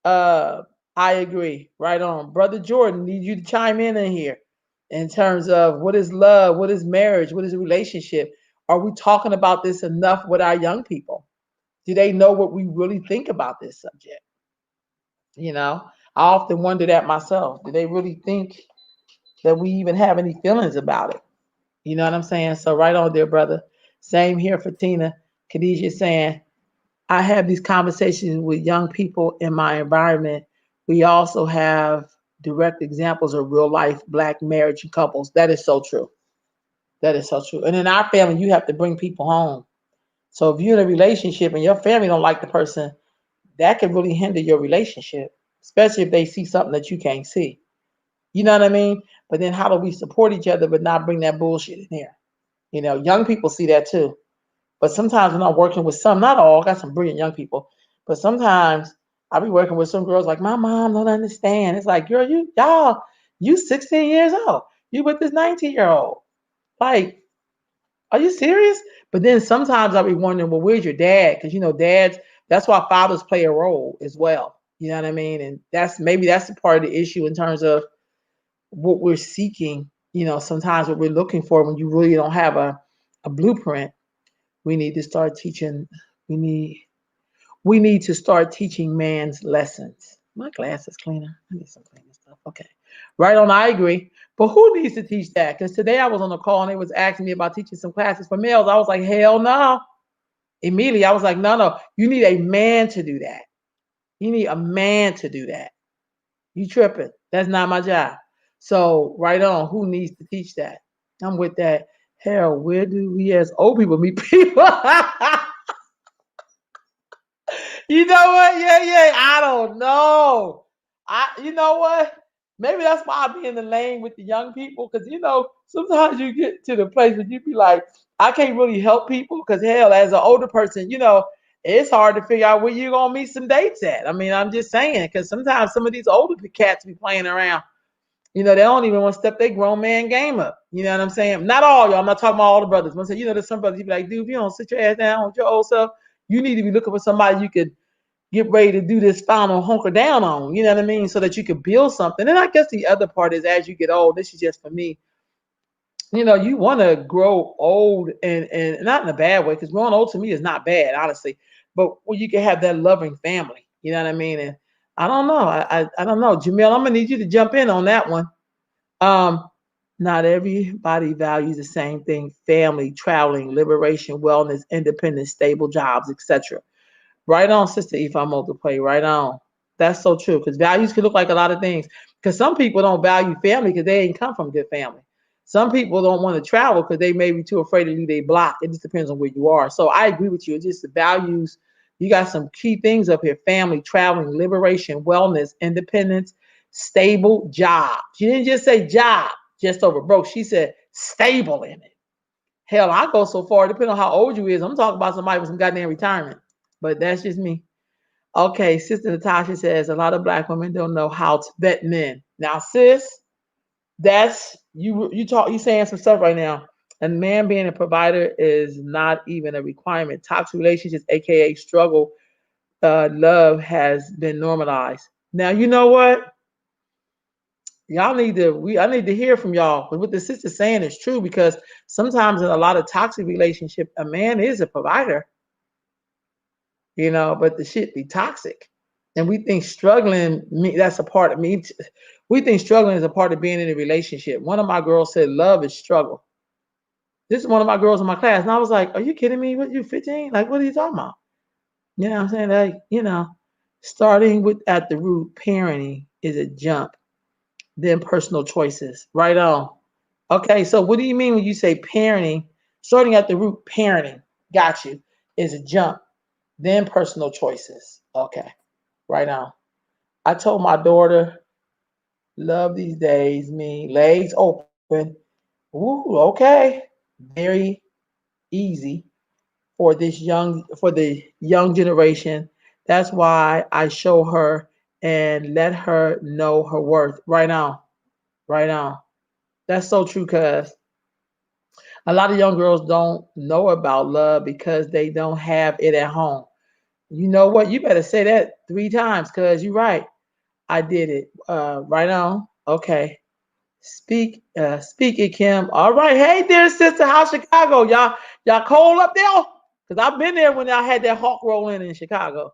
Uh, I agree. Right on, brother Jordan. Need you to chime in here in terms of what is love, what is marriage, what is a relationship. Are we talking about this enough with our young people? Do they know what we really think about this subject? I often wonder that myself. Do they really think that we even have any feelings about it? You know what I'm saying? So right on there, brother. Same here for Tina. Khadijah saying, I have these conversations with young people in my environment. We also have direct examples of real life Black marriage and couples. That is so true. That is so true. And in our family, you have to bring people home. So if you're in a relationship and your family don't like the person, that can really hinder your relationship, especially if they see something that you can't see. You know what I mean? But then how do we support each other but not bring that bullshit in here? Young people see that too. But sometimes when I'm working with some, not all, I got some brilliant young people, but sometimes I'll be working with some girls like my mom don't understand. It's like, girl, you 16 years old. You with this 19-year-old. Like, are you serious? But then sometimes I'll be wondering, well, where's your dad? Because dads, that's why fathers play a role as well. You know what I mean? And that's the part of the issue in terms of what we're seeking, sometimes what we're looking for when you really don't have a blueprint. We need to start teaching, we need to start teaching man's lessons. My glass is cleaner. I need some cleaner stuff. Okay. Right on, I agree. But who needs to teach that? Because today I was on a call and they was asking me about teaching some classes for males. I was like, hell no. Immediately I was like, no. You need a man to do that. You need a man to do that. You tripping. That's not my job. So right on, who needs to teach that? I'm with that. Hell, where do we as old people meet people? You know what? Yeah. I don't know. You know what? Maybe that's why I be in the lane with the young people, because sometimes you get to the place where you be like, I can't really help people because hell, as an older person, it's hard to figure out where you're gonna meet some dates at. I mean, I'm just saying, because sometimes some of these older cats be playing around. They don't even want to step their grown man game up. You know what I'm saying? Not all y'all. I'm not talking about all the brothers. I'm saying, there's some brothers you be like, dude, if you don't sit your ass down with your old self, you need to be looking for somebody you could get ready to do this final hunker down on. You know what I mean? So that you could build something. And I guess the other part is, as you get old, this is just for me. You want to grow old and not in a bad way, because growing old to me is not bad, honestly. But where you can have that loving family. You know what I mean? And I don't know. I don't know. Jamil, I'm gonna need you to jump in on that one. Not everybody values the same thing: family, traveling, liberation, wellness, independence, stable jobs, etc. Right on, Sister Ifa Multiplay. Right on. That's so true, because values can look like a lot of things. Because some people don't value family because they ain't come from good family. Some people don't want to travel because they may be too afraid to leave their block. It just depends on where you are. So I agree with you. It's just the values. You got some key things up here: family, traveling, liberation, wellness, independence, stable job. She didn't just say job, just over broke. She said stable in it. Hell, I go so far, depending on how old you is, I'm talking about somebody with some goddamn retirement. But that's just me. Okay, Sister Natasha says a lot of Black women don't know how to vet men. Now, sis, that's you saying some stuff right now. And man being a provider is not even a requirement. Toxic relationships, aka struggle, love, has been normalized. Now, you know what? I need to hear from y'all. But what the sister's saying is true, because sometimes in a lot of toxic relationship, a man is a provider. But the shit be toxic. And we think struggling, that's a part of me. We think struggling is a part of being in a relationship. One of my girls said, love is struggle. This is one of my girls in my class. And I was like, are you kidding me? What, you 15? Like, what are you talking about? You know what I'm saying? Like, starting with at the root, parenting is a jump, then personal choices. Right on. Okay, so what do you mean when you say parenting? Starting at the root, parenting, got you, is a jump, then personal choices. Okay, right on. I told my daughter, love these days mean legs open. Ooh, okay. Very easy for the young generation. That's why I show her and let her know her worth. Right on. Right on. That's so true, cuz a lot of young girls don't know about love because they don't have it at home. You know what? You better say that 3 times, cuz you're right. I did it. Right on. Okay. Speak it, Kim. All right. Hey there, sister. How's Chicago? Y'all cold up there? Cause I've been there when I had that hawk roll in Chicago.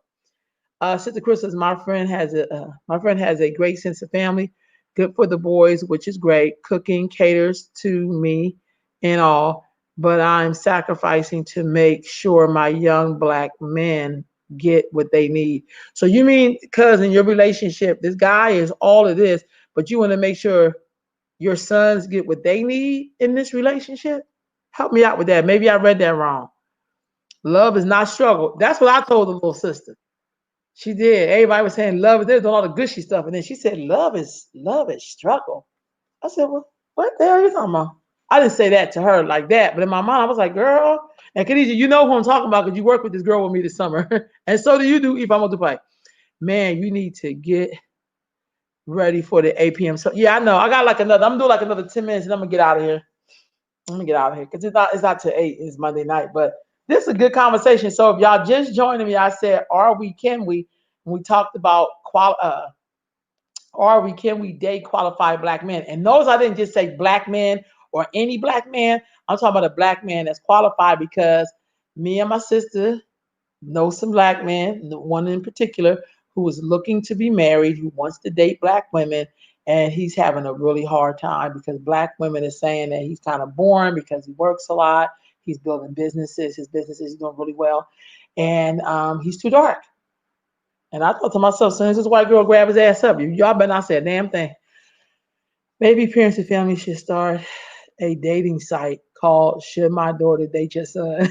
Sister Chris says my friend has a great sense of family, good for the boys, which is great. Cooking caters to me and all, but I'm sacrificing to make sure my young black men get what they need. So you mean because in your relationship, this guy is all of this, but you want to make sure your sons get what they need in this relationship? Help me out with that. Maybe I read that wrong. Love is not struggle. That's what I told the little sister. She did. Everybody was saying love is there's all the gushy stuff. And then she said, love is struggle. I said, well, what the hell are you talking about? I didn't say that to her like that. But in my mind, I was like, girl, and Khadijah, you know who I'm talking about because you work with this girl with me this summer. And so do you do if I'm going to play. Man, you need to get ready for the 8 p.m. So yeah, I know. I'm doing like another 10 minutes and I'm gonna get out of here. I'm gonna get out of here because it's not till 8, it's Monday night. But this is a good conversation. So if y'all just joining me, I said, can we? And we talked about can we date qualified black men? And notice I didn't just say black men or any black man. I'm talking about a black man that's qualified because me and my sister know some black men, one in particular, who is looking to be married, who wants to date black women, and he's having a really hard time because black women is saying that he's kind of boring because he works a lot. He's building businesses. His business is doing really well, and he's too dark. And I thought to myself, as soon as this white girl grab his ass up, y'all better not say a damn thing. Maybe parents and families should start a dating site called "Should My Daughter Date Your Son?"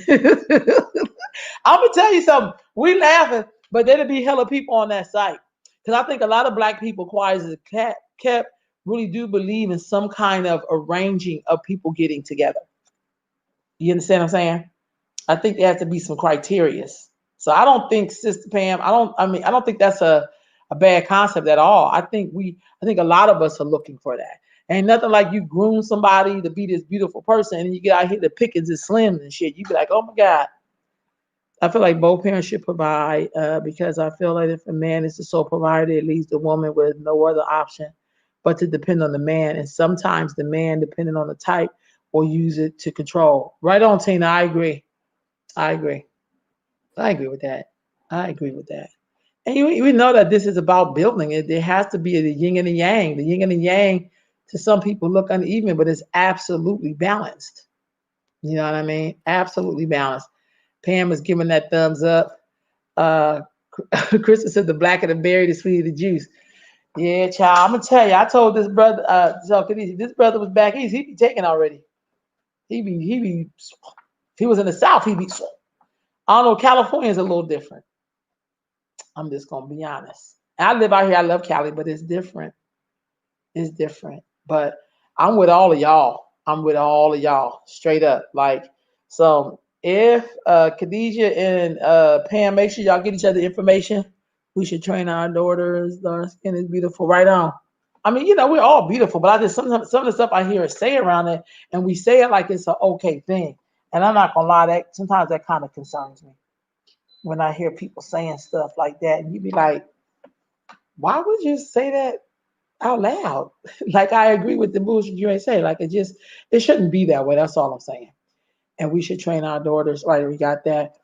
I'm gonna tell you something. We laughing, but there'll be hella people on that site because I think a lot of black people, quiet as a cat, kept really do believe in some kind of arranging of people getting together. You understand what I'm saying? I think there has to be some criterias. So I don't think, Sister Pam, I don't think that's a bad concept at all. I think a lot of us are looking for that. Ain't nothing like you groom somebody to be this beautiful person and you get out here the pickings and slims and shit. You be like, oh my God. I feel like both parents should provide because I feel like if a man is the sole provider, it leaves the woman with no other option but to depend on the man. And sometimes the man, depending on the type, will use it to control. Right on, Tina. I agree. I agree. I agree with that. I agree with that. And we know that this is about building it. There has to be the yin and the yang. The yin and the yang to some people look uneven, but it's absolutely balanced. You know what I mean? Absolutely balanced. Pam is giving that thumbs up. Uh, Krista said the blacker the berry, the sweeter the juice. Yeah, child. I'm gonna tell you. I told this brother, this brother was back east. He be taking already. He be. If he was in the South, he'd be. I don't know. California is a little different. I'm just gonna be honest. I live out here. I love Cali, but it's different. It's different. But I'm with all of y'all. I'm with all of y'all, straight up. Like, so if Khadijah and Pam, make sure y'all get each other information. We should train our daughters. Our skin is beautiful. Right on. I mean, we're all beautiful, but I just sometimes some of the stuff I hear say around it, and we say it like it's an okay thing. And I'm not gonna lie, that sometimes that kind of concerns me when I hear people saying stuff like that, and you be like, why would you say that out loud? Like, I agree with the bullshit you ain't say. Like, it shouldn't be that way. That's all I'm saying. And we should train our daughters. Right, we got that.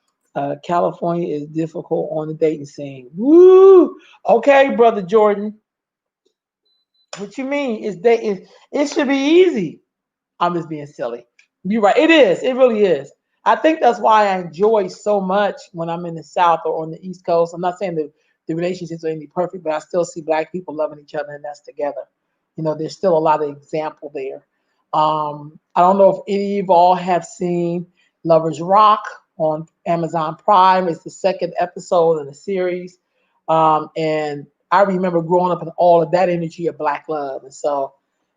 California is difficult on the dating scene. Woo! Okay, brother Jordan. What you mean? It should be easy. I'm just being silly. You're right. It is. It really is. I think that's why I enjoy so much when I'm in the South or on the East Coast. I'm not saying that the relationships are any perfect, but I still see Black people loving each other and that's together. There's still a lot of example there. I don't know if any of you all have seen Lovers Rock on Amazon Prime. It's the second episode in the series. And I remember growing up in all of that energy of Black love. And so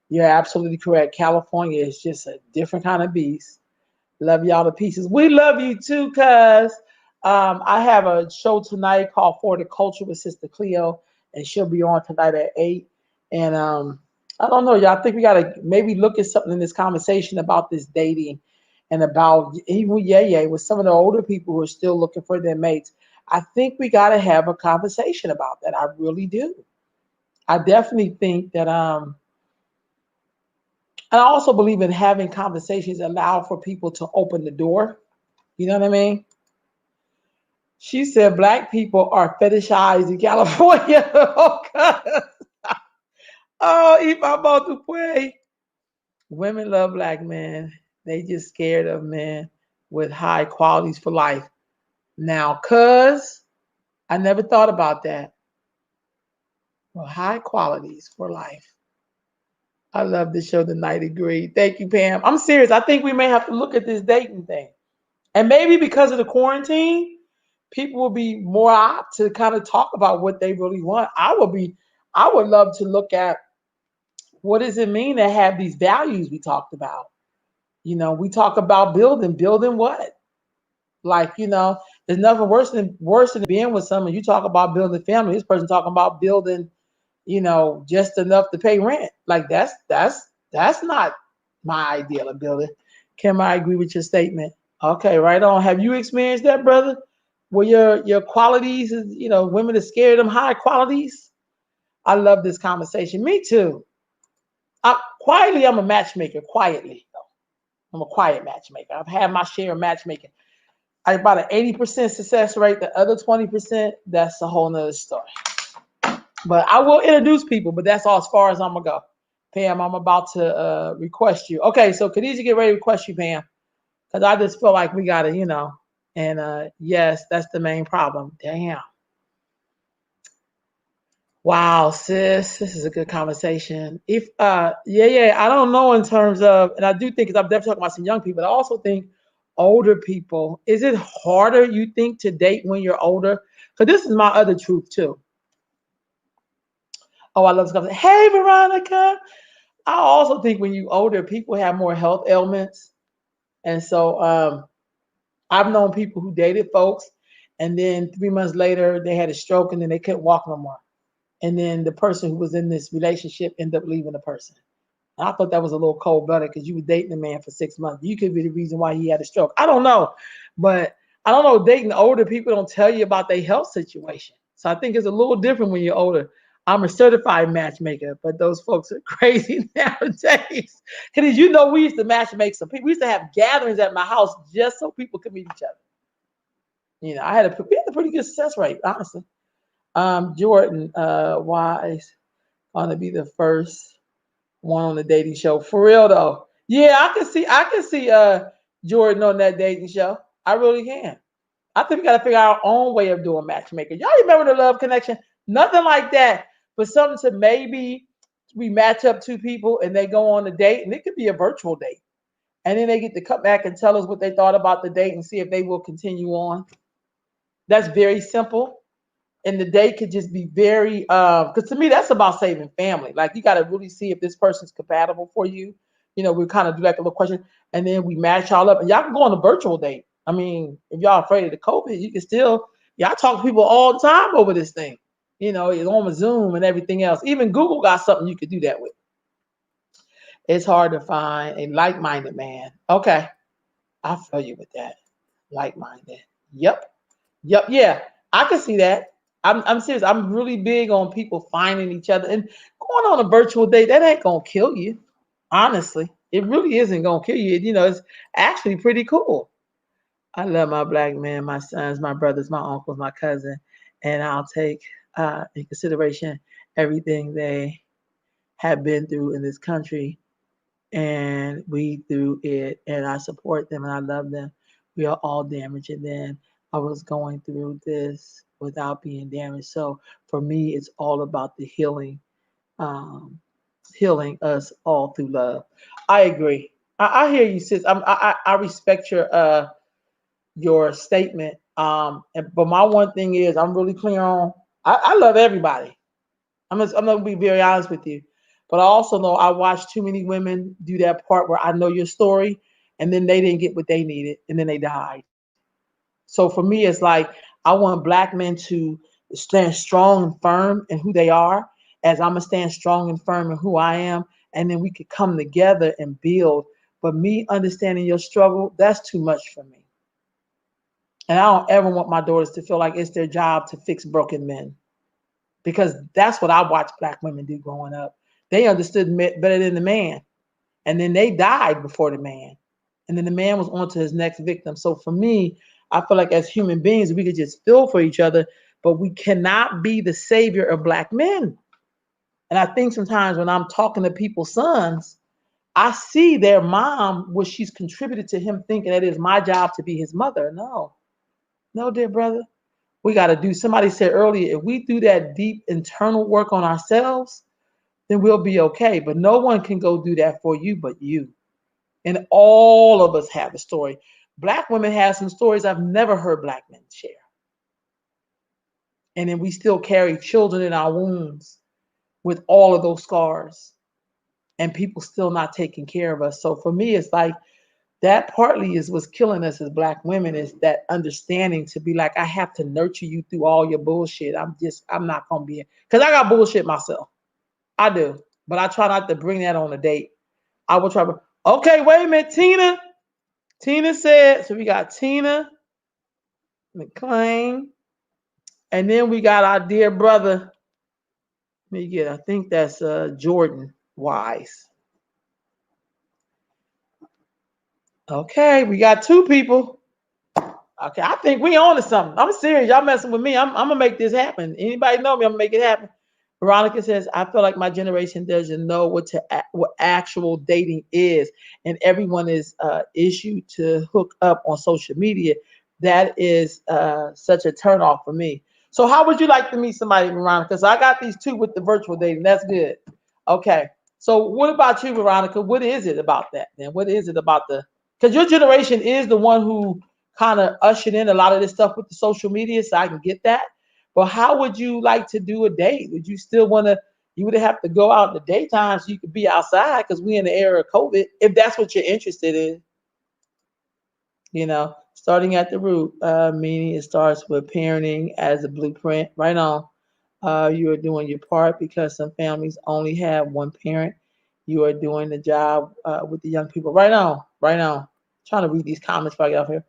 you're absolutely correct. California is just a different kind of beast. Love y'all to pieces. We love you too, cuz. I have a show tonight called For the Culture with Sister Cleo, and she'll be on tonight at 8. And I don't know, y'all. I think we gotta maybe look at something in this conversation about this dating and about even with with some of the older people who are still looking for their mates. I think we gotta have a conversation about that. I really do. I definitely think that and I also believe in having conversations allow for people to open the door. You know what I mean? She said Black people are fetishized in California. Oh, God. Oh, Ifeanyi Dupre. Women love Black men. They just scared of men with high qualities for life. Now, cuz, I never thought about that. Well, high qualities for life. I love the show, The Night Agreed. Thank you, Pam. I'm serious. I think we may have to look at this dating thing. And maybe because of the quarantine, people will be more apt to kind of talk about what they really want. I would love to look at what does it mean to have these values we talked about. We talk about building what? Like, there's nothing worse than being with someone. You talk about building family. This person talking about building, just enough to pay rent. Like that's not my ideal of building. Kim, I agree with your statement. Okay, right on. Have you experienced that, brother? Where your qualities is, women are scared of them high qualities? I love this conversation. Me too. Quietly, I'm a matchmaker. Quietly, though. I'm a quiet matchmaker. I've had my share of matchmaking. I about an 80% success rate. The other 20%, that's a whole nother story. But I will introduce people, but that's all as far as I'm gonna go. Pam, I'm about to request you. Okay, so Khadijah, get ready to request you, Pam. Because I just feel like we gotta, and yes, that's the main problem. Damn. Wow, sis, this is a good conversation. If I don't know in terms of, and I do think, because I'm definitely talking about some young people, but I also think older people, is it harder, you think, to date when you're older? Because this is my other truth too. Oh, I love this conversation. Hey, Veronica. I also think when you older, people have more health ailments. And so I've known people who dated folks, and then 3 months later, they had a stroke and then they couldn't walk no more. And then the person who was in this relationship ended up leaving the person. And I thought that was a little cold blooded because you were dating a man for 6 months. You could be the reason why he had a stroke. I don't know. But I don't know. Dating older people don't tell you about their health situation. So I think it's a little different when you're older. I'm a certified matchmaker, but those folks are crazy nowadays. Because we used to matchmake some people. We used to have gatherings at my house just so people could meet each other. We had a pretty good success rate, honestly. Jordan Wise going to be the first one on the dating show. For real though. Yeah, I can see Jordan on that dating show. I really can. I think we gotta figure out our own way of doing matchmaking. Y'all remember the Love Connection? Nothing like that, but something to maybe we match up two people and they go on a date, and it could be a virtual date. And then they get to come back and tell us what they thought about the date and see if they will continue on. That's very simple. And the date could just be very because to me that's about saving family. Like you got to really see if this person's compatible for you. We kind of do like a little question, and then we match y'all up, and y'all can go on a virtual date. I mean, if y'all afraid of the COVID, you can still y'all talk to people all the time over this thing. It's on Zoom and everything else. Even Google got something you could do that with. It's hard to find a like-minded man. Okay, I feel you with that. Like-minded. Yep. Yeah, I can see that. I'm serious. I'm really big on people finding each other and going on a virtual date. That ain't gonna kill you. Honestly, it really isn't gonna kill you. It's actually pretty cool. I love my black men, my sons, my brothers, my uncles, my cousin, and I'll take in consideration everything they have been through in this country, and we through it, and I support them and I love them. We are all damaged, and then I was going through this without being damaged. So for me, it's all about the healing, um, healing us all through love. I agree. I hear you, sis. I respect your statement. But my one thing is, I'm really clear on. I love everybody. I'm gonna be very honest with you, but I also know I watched too many women do that part where I know your story, and then they didn't get what they needed, and then they died. So for me, it's like I want black men to stand strong and firm in who they are, as I'm gonna stand strong and firm in who I am, and then we could come together and build. But me understanding your struggle, that's too much for me. And I don't ever want my daughters to feel like it's their job to fix broken men, because that's what I watched black women do growing up. They understood better than the man, and then they died before the man, and then the man was on to his next victim. So for me, I feel like as human beings, we could just feel for each other, but we cannot be the savior of black men. And I think sometimes when I'm talking to people's sons, I see their mom, what she's contributed to him, thinking that it's my job to be his mother. No, no, dear brother. We got to do, somebody said earlier, if we do that deep internal work on ourselves, then we'll be okay. But no one can go do that for you but you. And all of us have a story. Black women have some stories I've never heard black men share. And then we still carry children in our wombs with all of those scars, and people still not taking care of us. So for me, it's like that partly is what's killing us as black women, is that understanding to be like, I have to nurture you through all your bullshit. I'm not gonna be, because I got bullshit myself. I do, but I try not to bring that on a date. I will try to. Okay, wait a minute, Tina. Tina said, so we got Tina McClain, and then we got our dear brother. Let me get, I think that's Jordan Wise. Okay, we got two people. Okay, I think we on to something. I'm serious. Y'all messing with me. I'm gonna make this happen. Anybody know me? I'm gonna make it happen. Veronica says, I feel like my generation doesn't know what actual dating is, and everyone is issued to hook up on social media. That is such a turnoff for me. So, how would you like to meet somebody, Veronica? Because I got these two with the virtual dating. That's good. Okay. So, what about you, Veronica? What is it about that? Then, what is it about the? Because your generation is the one who kind of ushered in a lot of this stuff with the social media, so I can get that. But how would you like to do a date? Would you still want to? You would have to go out in the daytime so you could be outside, because we in the era of COVID. If that's what you're interested in, starting at the root, meaning it starts with parenting as a blueprint. Right on. You are doing your part, because some families only have one parent. You are doing the job with the young people. Right on. Right on. Trying to read these comments before I get off here.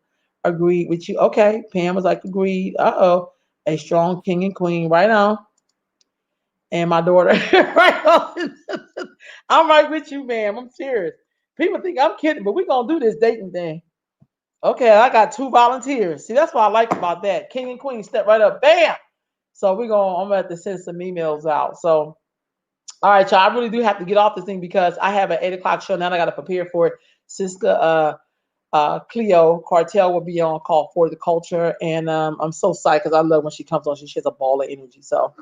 Agreed with you. Okay. Pam was like, agreed. Uh-oh. A strong king and queen. Right on. And my daughter. Right on. I'm right with you, ma'am. I'm serious. People think I'm kidding, but we're going to do this dating thing. Okay, I got two volunteers. See, that's what I like about that. King and queen step right up. Bam! So I'm gonna have to send some emails out. So all right, y'all. I really do have to get off this thing because I have an 8 o'clock show. Now I gotta prepare for it. Siska Cleo Cartel will be on call for the culture. And I'm so psyched because I love when she comes on. She has a ball of energy. So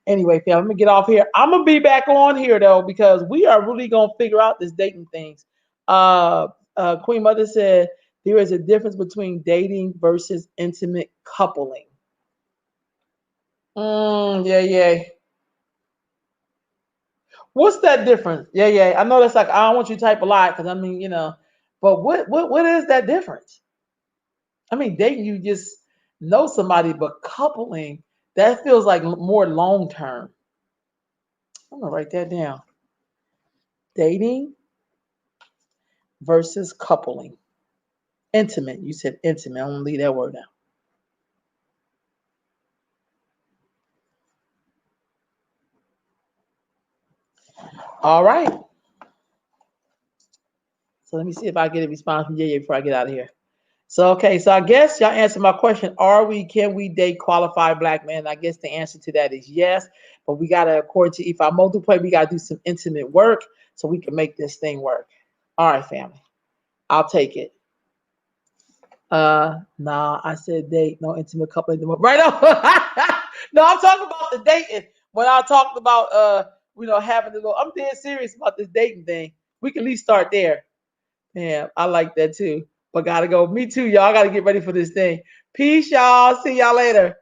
anyway, fam, let me get off here. I'm gonna be back on here though, because we are really gonna figure out this dating things. Queen Mother said there is a difference between dating versus intimate coupling. Yeah, yeah. What's that difference? Yeah, yeah. I know that's like, I don't want you to type a lot, because I mean, but what is that difference? I mean, dating, you just know somebody, but coupling, that feels like more long term. I'm gonna write that down. Dating versus coupling. Intimate. You said intimate. I'm gonna leave that word out. All right. So let me see if I get a response from Yaya before I get out of here. So okay, so I guess y'all answered my question. Can we date qualified black men? I guess the answer to that is yes. But we gotta, according to if I multiply, we gotta do some intimate work so we can make this thing work. All right, family. I'll take it. Nah, I said date, no intimate couple anymore. Right on. No, I'm talking about the dating. When I talked about having to go, I'm dead serious about this dating thing. We can at least start there. Yeah, I like that too. But gotta go. Me too, y'all. I gotta get ready for this thing. Peace, y'all. See y'all later.